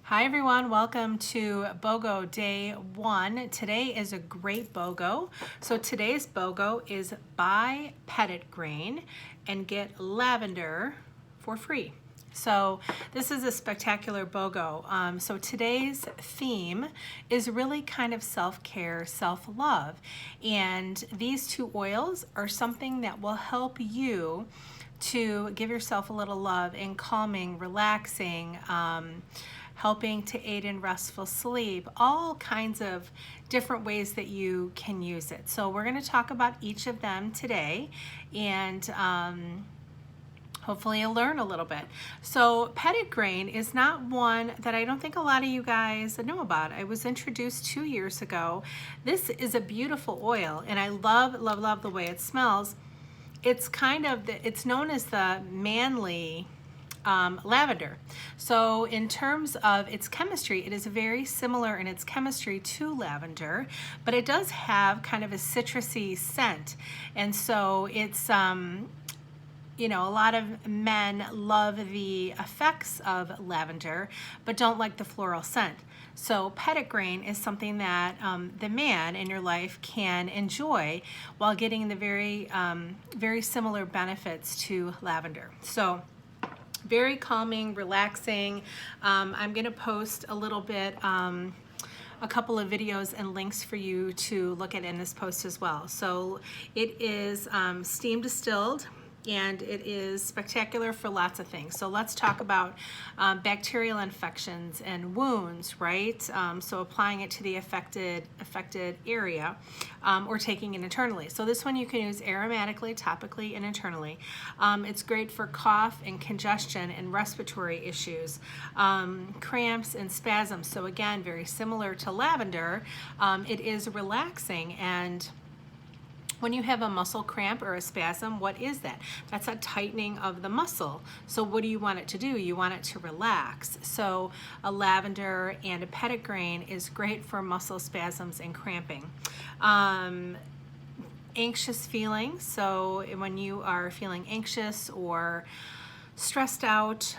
Hi everyone, welcome to BOGO Day 1. Today is a great BOGO. So today's BOGO is buy Petitgrain and get lavender for free. So this is a spectacular BOGO. So today's theme is really kind of self-care, self-love. And these two oils are something that will help you to give yourself a little love in calming, relaxing, helping to aid in restful sleep, all kinds of different ways that you can use it. So we're going to talk about each of them today, and hopefully you'll learn a little bit. So Petitgrain is not one that I don't think a lot of you guys know about. I was introduced 2 years ago. This is a beautiful oil, and I love, love, love the way it smells. It's kind of, it's known as the manly lavender. So in terms of its chemistry, it is very similar in its chemistry to lavender, but it does have kind of a citrusy scent. And so it's, you know, a lot of men love the effects of lavender, but don't like the floral scent. So Petitgrain is something that the man in your life can enjoy while getting the very similar benefits to lavender. So very calming, relaxing. I'm going to post a little bit, a couple of videos and links for you to look at in this post as well. So it is steam distilled, and it is spectacular for lots of things. So let's talk about bacterial infections and wounds, right? So applying it to the affected area, or taking it internally. So this one you can use aromatically, topically, and internally. It's great for cough and congestion and respiratory issues, cramps and spasms. So again, very similar to lavender, it is relaxing. And when you have a muscle cramp or a spasm, what is that? That's a tightening of the muscle. So what do you want it to do? You want it to relax. So a lavender and a Petitgrain is great for muscle spasms and cramping. Anxious feelings. So when you are feeling anxious or stressed out,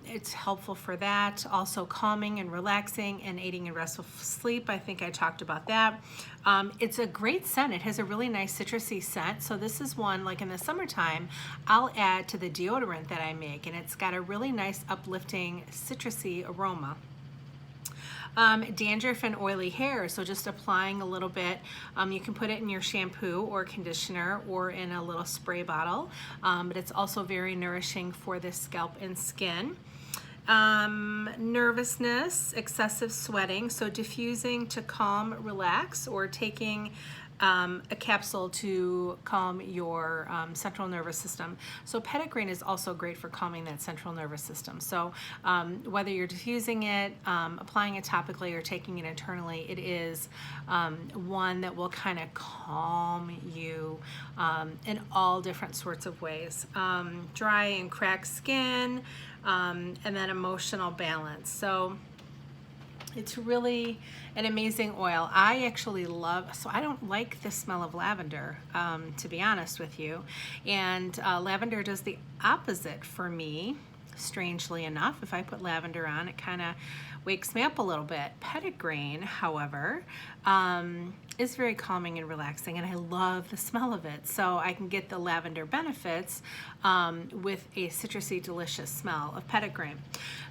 it's helpful for that. Also calming and relaxing and aiding in restful sleep. I think I talked about that. It's a great scent. It has a really nice citrusy scent. So this is one, like in the summertime, I'll add to the deodorant that I make, and it's got a really nice uplifting citrusy aroma. Dandruff and oily hair, so just applying a little bit, you can put it in your shampoo or conditioner or in a little spray bottle, but it's also very nourishing for the scalp and skin. Nervousness, excessive sweating, so diffusing to calm, relax, or taking a capsule to calm your central nervous system. So Petitgrain is also great for calming that central nervous system. So whether you're diffusing it, applying it topically, or taking it internally, it is one that will kind of calm you in all different sorts of ways. Dry and cracked skin, and then emotional balance. So it's really an amazing oil. I actually love, so I don't like the smell of lavender, to be honest with you. And lavender does the opposite for me, strangely enough. If I put lavender on, it kind of wakes me up a little bit. Petitgrain, however, is very calming and relaxing, and I love the smell of it. So I can get the lavender benefits with a citrusy, delicious smell of Petitgrain.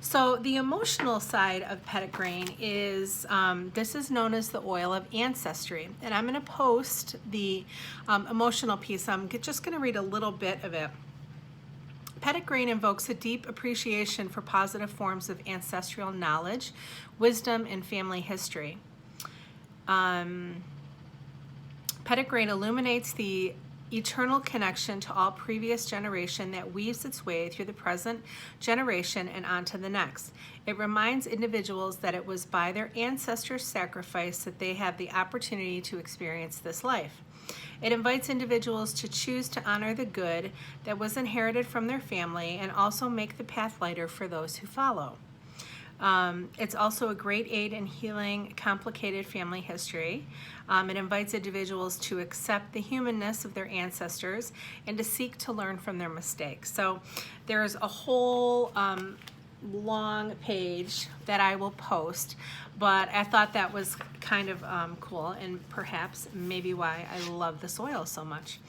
So the emotional side of Petitgrain is, this is known as the oil of ancestry. And I'm gonna post the emotional piece. I'm just gonna read a little bit of it. Petitgrain invokes a deep appreciation for positive forms of ancestral knowledge, wisdom, and family history. Petitgrain illuminates the eternal connection to all previous generation that weaves its way through the present generation and on to the next. It reminds individuals that it was by their ancestors' sacrifice that they have the opportunity to experience this life. It invites individuals to choose to honor the good that was inherited from their family and also make the path lighter for those who follow. It's also a great aid in healing complicated family history. It invites individuals to accept the humanness of their ancestors and to seek to learn from their mistakes. So there's a whole long page that I will post, but I thought that was kind of cool, and perhaps maybe why I love this oil so much.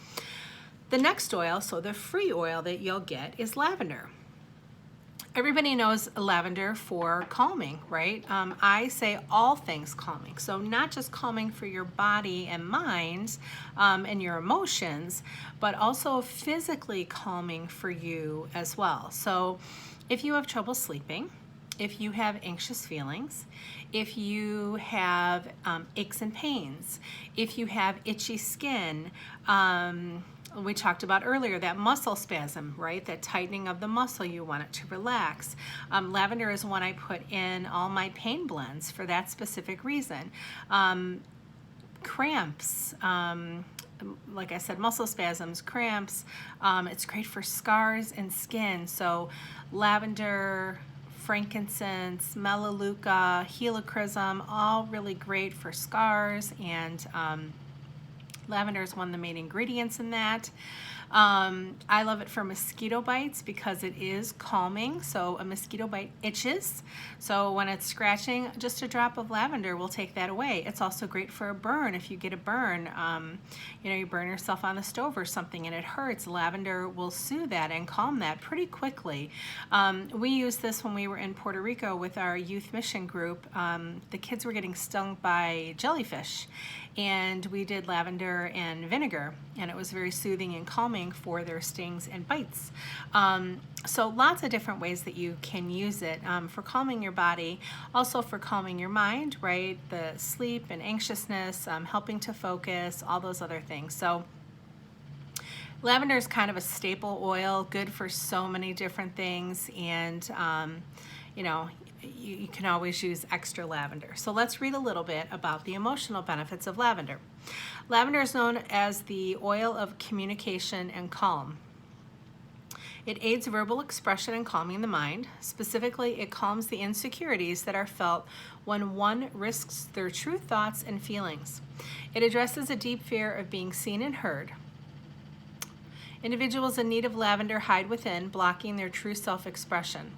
The next oil, so the free oil that you'll get, is lavender. Everybody knows lavender for calming, right? I say all things calming. So not just calming for your body and mind and your emotions, but also physically calming for you as well. So if you have trouble sleeping, if you have anxious feelings, if you have aches and pains, if you have itchy skin, we talked about earlier that muscle spasm, right? That tightening of the muscle, you want it to relax. Lavender is one I put in all my pain blends for that specific reason. Cramps, like I said, muscle spasms, cramps. It's great for scars and skin. So lavender, frankincense, melaleuca, helichrysum, all really great for scars, and lavender is one of the main ingredients in that. I love it for mosquito bites because it is calming. So a mosquito bite itches. So when it's scratching, just a drop of lavender will take that away. It's also great for a burn. If you get a burn, you burn yourself on the stove or something and it hurts, lavender will soothe that and calm that pretty quickly. We used this when we were in Puerto Rico with our youth mission group. The kids were getting stung by jellyfish, and we did lavender and vinegar, and it was very soothing and calming for their stings and bites. So lots of different ways that you can use it for calming your body, also for calming your mind, right? The sleep and anxiousness, helping to focus, all those other things. So lavender is kind of a staple oil, good for so many different things, and you can always use extra lavender. So let's read a little bit about the emotional benefits of lavender. Lavender is known as the oil of communication and calm. It aids verbal expression and calming the mind. Specifically, it calms the insecurities that are felt when one risks their true thoughts and feelings. It addresses a deep fear of being seen and heard. Individuals in need of lavender hide within, blocking their true self-expression.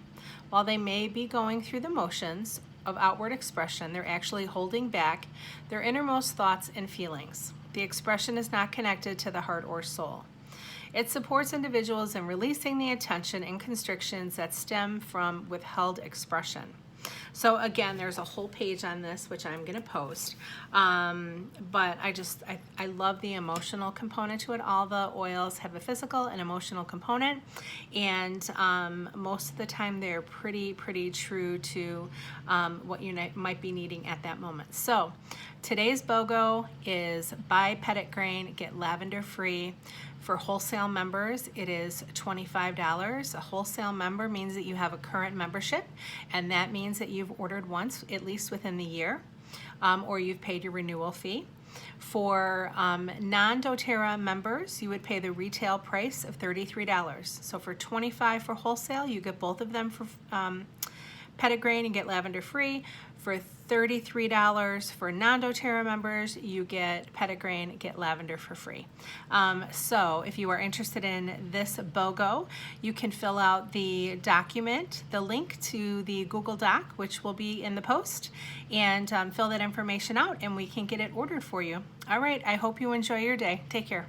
While they may be going through the motions of outward expression, they're actually holding back their innermost thoughts and feelings. The expression is not connected to the heart or soul. It supports individuals in releasing the attention and constrictions that stem from withheld expression. So again, there's a whole page on this, which I'm going to post. But I love the emotional component to it. All the oils have a physical and emotional component, and most of the time they're pretty true to what you might be needing at that moment. So today's BOGO is buy Petitgrain, get lavender free. For wholesale members, it is $25. A wholesale member means that you have a current membership, and that means that you've ordered once, at least within the year, or you've paid your renewal fee. For non-doTERRA members, you would pay the retail price of $33. So for $25 for wholesale, you get both of them for Petitgrain and get lavender free. For $33 for non-doTERRA members, you get Petitgrain, get lavender for free. So if you are interested in this BOGO, you can fill out the document, the link to the Google Doc, which will be in the post, and fill that information out, and we can get it ordered for you. All right, I hope you enjoy your day. Take care.